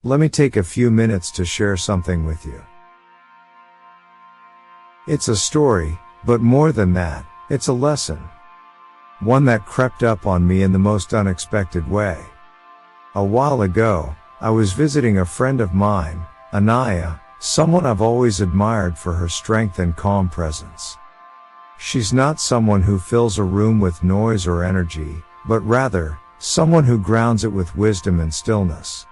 Let me take a few minutes to share something with you. It's a story, but more than that, it's a lesson. One that crept up on me in the most unexpected way. A while ago, I was visiting a friend of mine, Anaya, someone I've always admired for her strength and calm presence. She's not someone who fills a room with noise or energy, but rather, someone who grounds it with wisdom and stillness.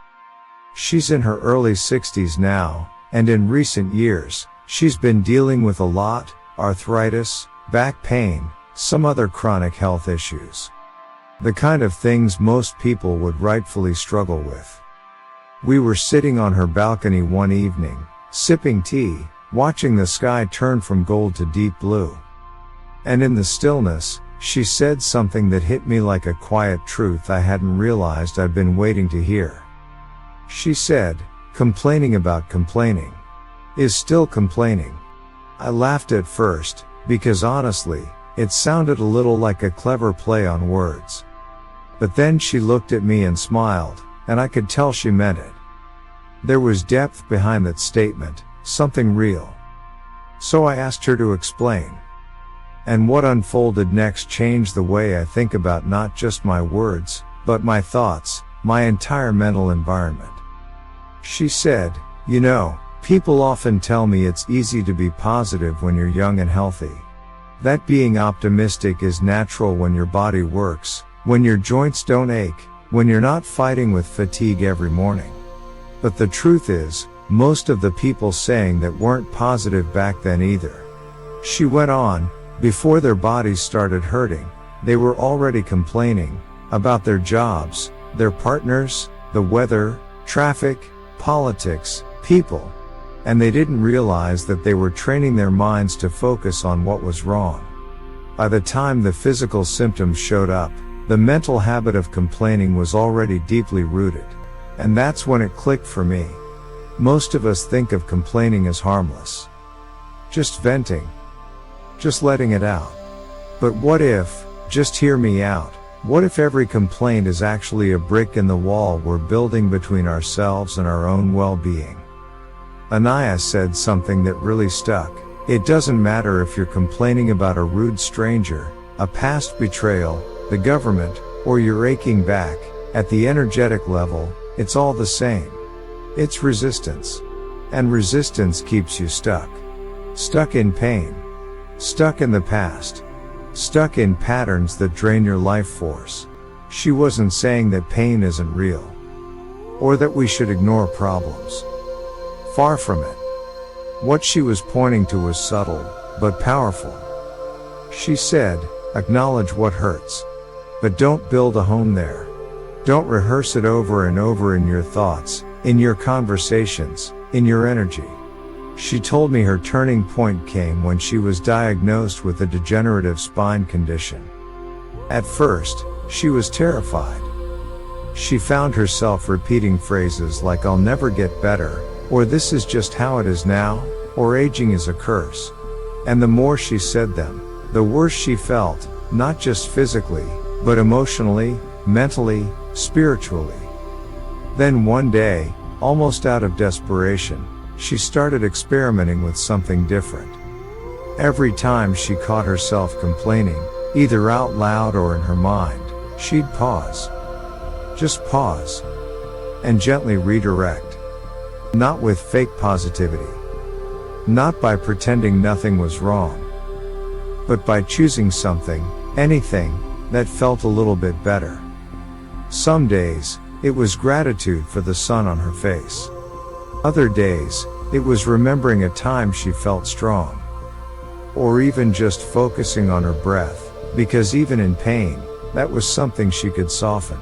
She's in her early 60s now, and in recent years, she's been dealing with a lot, arthritis, back pain, some other chronic health issues. The kind of things most people would rightfully struggle with. We were sitting on her balcony one evening, sipping tea, watching the sky turn from gold to deep blue. And in the stillness, she said something that hit me like a quiet truth I hadn't realized I'd been waiting to hear. She said, complaining about complaining is still complaining. I laughed at first, because honestly, it sounded a little like a clever play on words. But then she looked at me and smiled, and I could tell she meant it. There was depth behind that statement, something real. So I asked her to explain. And what unfolded next changed the way I think about not just my words, but my thoughts, my entire mental environment. She said, "You know, people often tell me it's easy to be positive when you're young and healthy. That being optimistic is natural when your body works, when your joints don't ache, when you're not fighting with fatigue every morning. But the truth is, most of the people saying that weren't positive back then either." She went on, before their bodies started hurting, they were already complaining about their jobs, their partners, the weather, traffic, politics, people. And they didn't realize that they were training their minds to focus on what was wrong. By the time the physical symptoms showed up, the mental habit of complaining was already deeply rooted. And that's when it clicked for me. Most of us think of complaining as harmless. Just venting. Just letting it out. But what if, just hear me out, what if every complaint is actually a brick in the wall we're building between ourselves and our own well-being? Anaya said something that really stuck. It doesn't matter if you're complaining about a rude stranger, a past betrayal, the government, or your aching back. At the energetic level, it's all the same. It's resistance. And resistance keeps you stuck. Stuck in pain. Stuck in the past. Stuck in patterns that drain your life force. She wasn't saying that pain isn't real. Or that we should ignore problems. Far from it. What she was pointing to was subtle, but powerful. She said, acknowledge what hurts. But don't build a home there. Don't rehearse it over and over in your thoughts, in your conversations, in your energy. She told me her turning point came when she was diagnosed with a degenerative spine condition. At first, she was terrified. She found herself repeating phrases like "I'll never get better," or "this is just how it is now," or "aging is a curse." And the more she said them, the worse she felt, not just physically, but emotionally, mentally, spiritually. Then one day, almost out of desperation, she started experimenting with something different. Every time she caught herself complaining, either out loud or in her mind, she'd pause. Just pause. And gently redirect. Not with fake positivity. Not by pretending nothing was wrong. But by choosing something, anything, that felt a little bit better. Some days, it was gratitude for the sun on her face. Other days, it was remembering a time she felt strong. Or even just focusing on her breath, because even in pain, that was something she could soften.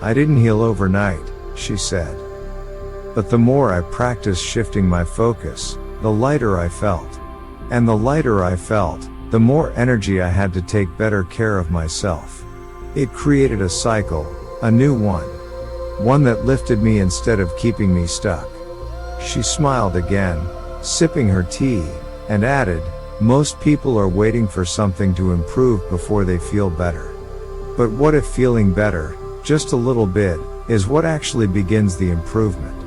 I didn't heal overnight, she said. But the more I practiced shifting my focus, the lighter I felt. And the lighter I felt, the more energy I had to take better care of myself. It created a cycle, a new one. One that lifted me instead of keeping me stuck. She smiled again, sipping her tea, and added, most people are waiting for something to improve before they feel better. But what if feeling better, just a little bit, is what actually begins the improvement.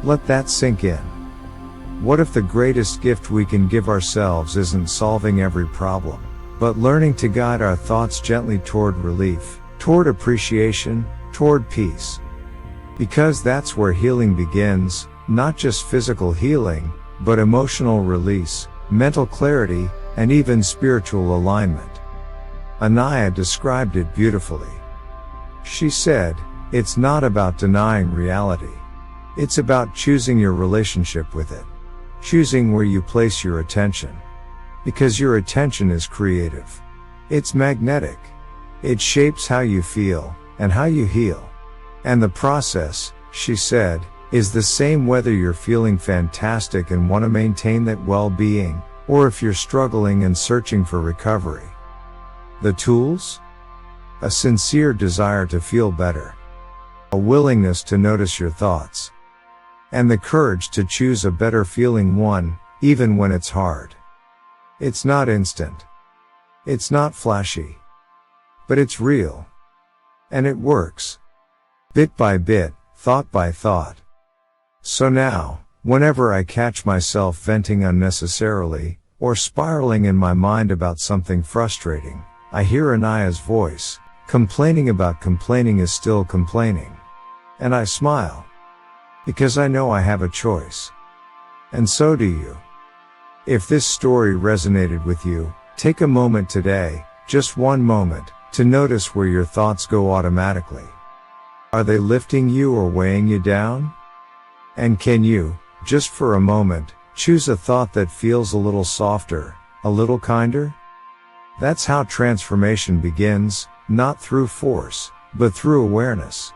Let that sink in. What if the greatest gift we can give ourselves isn't solving every problem, but learning to guide our thoughts gently toward relief, toward appreciation, toward peace? Because that's where healing begins, not just physical healing, but emotional release, mental clarity, and even spiritual alignment. Anaya described it beautifully. She said, "It's not about denying reality. It's about choosing your relationship with it. Choosing where you place your attention. Because your attention is creative. It's magnetic. It shapes how you feel, and how you heal. And the process," she said, "is the same whether you're feeling fantastic and want to maintain that well-being, or if you're struggling and searching for recovery." The tools? A sincere desire to feel better. A willingness to notice your thoughts. And the courage to choose a better feeling one, even when it's hard. It's not instant. It's not flashy. But it's real. And it works. Bit by bit, thought by thought. So now, whenever I catch myself venting unnecessarily, or spiraling in my mind about something frustrating, I hear Anaya's voice. Complaining about complaining is still complaining. And I smile. Because I know I have a choice. And so do you. If this story resonated with you, take a moment today, just one moment, to notice where your thoughts go automatically. Are they lifting you or weighing you down? And can you, just for a moment, choose a thought that feels a little softer, a little kinder? That's how transformation begins, not through force, but through awareness.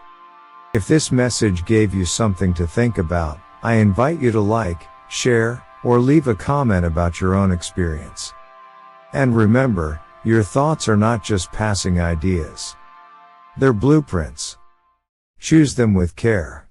If this message gave you something to think about, I invite you to like, share, or leave a comment about your own experience. And remember, your thoughts are not just passing ideas. They're blueprints. Choose them with care.